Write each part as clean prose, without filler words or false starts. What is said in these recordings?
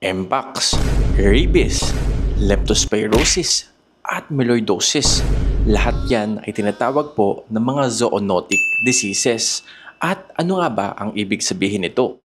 Mpox, rabies, leptospirosis, at melioidosis. Lahat yan ay tinatawag po ng mga zoonotic diseases. At ano nga ba ang ibig sabihin nito?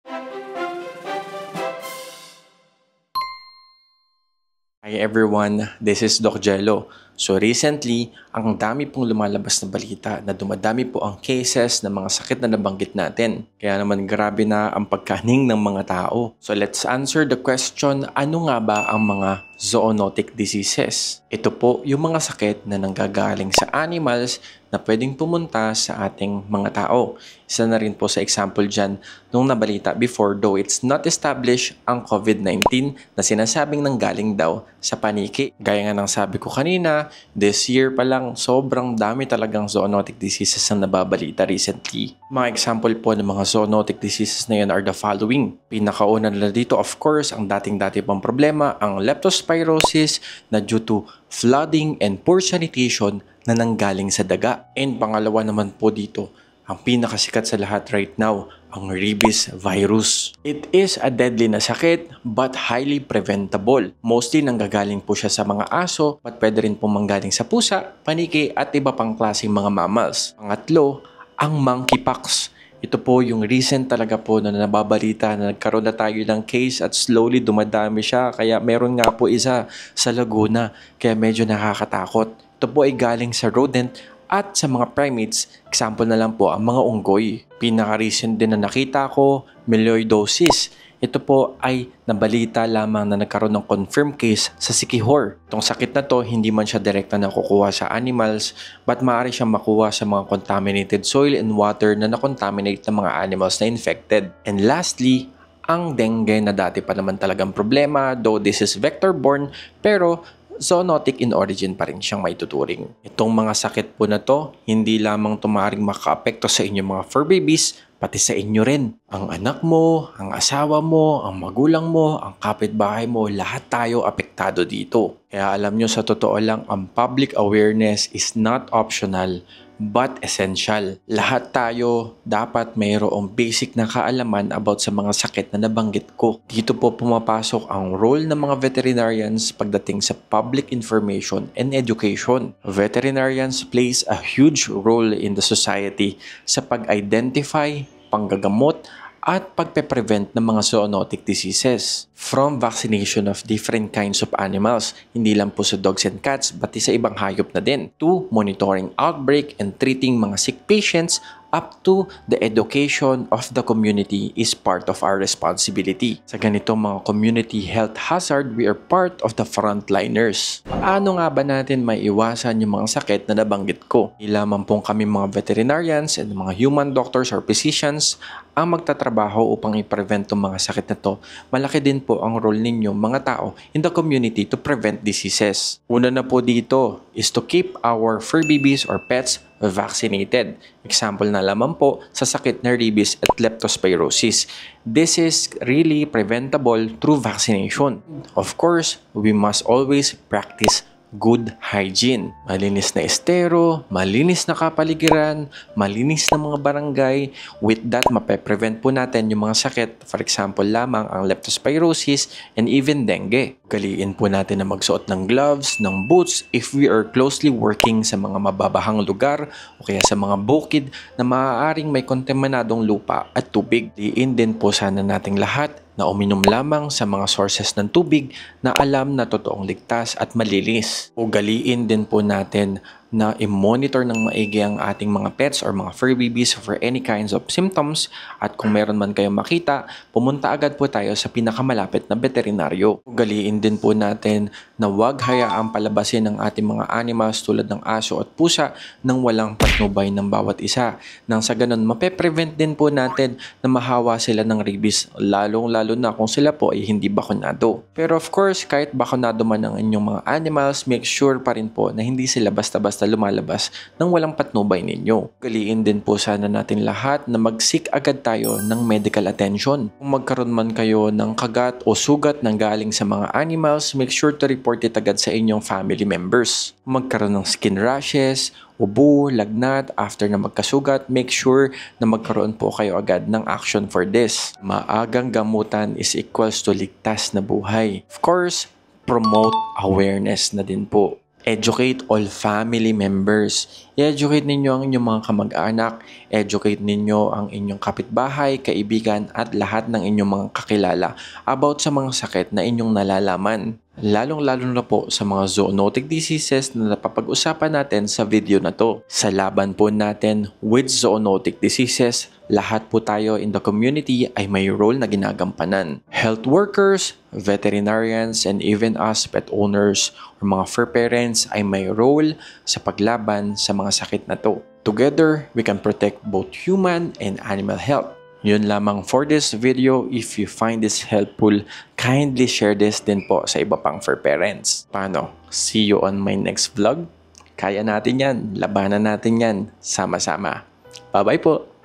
Hi everyone, this is Doc Jello. So recently, ang dami pong lumalabas na balita na dumadami po ang cases ng mga sakit na nabanggit natin. Kaya naman grabe na ang pagkaning ng mga tao. So let's answer the question, ano nga ba ang mga zoonotic diseases? Ito po yung mga sakit na nanggagaling sa animals na pwedeng pumunta sa ating mga tao. Isa na rin po sa example dyan nung nabalita before, though it's not established ang COVID-19 na sinasabing nanggaling daw sa paniki. Gaya nga ng sabi ko kanina, this year pa lang sobrang dami talagang zoonotic diseases na nababalita recently. Mga example po ng mga zoonotic diseases na yan are the following. Pinakauna nila dito of course ang dating-dati pang problema, ang leptospirosis na due to flooding and poor sanitation na nanggaling sa daga. And pangalawa naman po dito, ang pinakasikat sa lahat right now, ang rabies virus. It is a deadly na sakit but highly preventable. Mostly nanggagaling po siya sa mga aso but pwede rin po manggaling sa pusa, paniki at iba pang klaseng mga mammals. Pangatlo, ang monkeypox. Ito po yung recent talaga po na nababalita na nagkaroon na tayo ng case at slowly dumadami siya. Kaya meron nga po isa sa Laguna kaya medyo nakakatakot. Ito po ay galing sa rodent at sa mga primates, example na lang po ang mga unggoy. Pinaka-recent din na nakita ko, melioidosis. Ito po ay nabalita lamang na nagkaroon ng confirmed case sa Siquijor. Itong sakit na to, hindi man siya direkta nakukuha sa animals, but maaari siyang makuha sa mga contaminated soil and water na nakontaminate ng mga animals na infected. And lastly, ang dengue na dati pa naman talagang problema, though this is vector-borne, pero zoonotic in origin pa rin siyang maituturing. Itong mga sakit po na to, hindi lamang tumaring makaapekto sa inyong mga fur babies, pati sa inyo rin. Ang anak mo, ang asawa mo, ang magulang mo, ang kapitbahay mo, lahat tayo apektado dito. Kaya alam nyo sa totoo lang, ang public awareness is not optional but essential. Lahat tayo dapat mayroong basic na kaalaman about sa mga sakit na nabanggit ko. Dito po pumapasok ang role ng mga veterinarians pagdating sa public information and education. Veterinarians plays a huge role in the society sa pag-identify, panggagamot, at pagpe-prevent ng mga zoonotic diseases. From vaccination of different kinds of animals, hindi lang po sa dogs and cats, pati sa ibang hayop na din, to monitoring outbreak and treating mga sick patients, up to the education of the community is part of our responsibility. Sa ganitong mga community health hazard, we are part of the frontliners. Paano nga ba natin maiwasan yung mga sakit na nabanggit ko? Hindi lamang pong kami mga veterinarians and mga human doctors or physicians ang magtatrabaho upang i-prevent yung mga sakit na to. Malaki din po ang role ninyo mga tao in the community to prevent diseases. Una na po dito is to keep our fur babies or pets vaccinated. Example na lamang po sa sakit na rabies at leptospirosis. This is really preventable through vaccination. Of course, we must always practice good hygiene. Malinis na estero, malinis na kapaligiran, malinis na mga barangay. With that, mape-prevent po natin yung mga sakit. For example lamang ang leptospirosis and even dengue. Galiin po natin na magsuot ng gloves, ng boots if we are closely working sa mga mababahang lugar o kaya sa mga bukid na maaaring may kontaminadong lupa at tubig. Galiin din po sana nating lahat na uminom lamang sa mga sources ng tubig na alam na totoong ligtas at malinis. Ugaliin din po natin na i-monitor ng maigi ang ating mga pets or mga fur babies for any kinds of symptoms at kung meron man kayong makita, pumunta agad po tayo sa pinakamalapit na veterinaryo. Ugaliin din po natin na huwag hayaang palabasin ng ating mga animals tulad ng aso at pusa nang walang patnubay ng bawat isa. Nang sa ganun, mape-prevent din po natin na mahawa sila ng rabies, lalong-lalo na kung sila po ay hindi bakunado. Pero of course, kahit bakunado man ang inyong mga animals, make sure pa rin po na hindi sila basta-basta basta lumalabas nang walang patnubay ninyo. Galiin din po sana natin lahat na mag-seek agad tayo ng medical attention. Kung magkaroon man kayo ng kagat o sugat nang galing sa mga animals, make sure to report it agad sa inyong family members. Kung magkaroon ng skin rashes, ubo, lagnat, after na magkasugat, make sure na magkaroon po kayo agad ng action for this. Maagang gamutan is equals to ligtas na buhay. Of course, promote awareness na din po. Educate all family members. I-educate ninyo ang inyong mga kamag-anak, educate ninyo ang inyong kapitbahay, kaibigan at lahat ng inyong mga kakilala about sa mga sakit na inyong nalalaman. Lalong-lalo na po sa mga zoonotic diseases na napapag-usapan natin sa video na to. Sa laban po natin with zoonotic diseases, lahat po tayo in the community ay may role na ginagampanan. Health workers, veterinarians, and even us pet owners or mga fur parents ay may role sa paglaban sa mga sakit na to. Together, we can protect both human and animal health. Yun lamang for this video. If you find this helpful, kindly share this din po sa iba pang fur parents. Paano? See you on my next vlog. Kaya natin yan. Labanan natin yan. Sama-sama. Bye-bye po.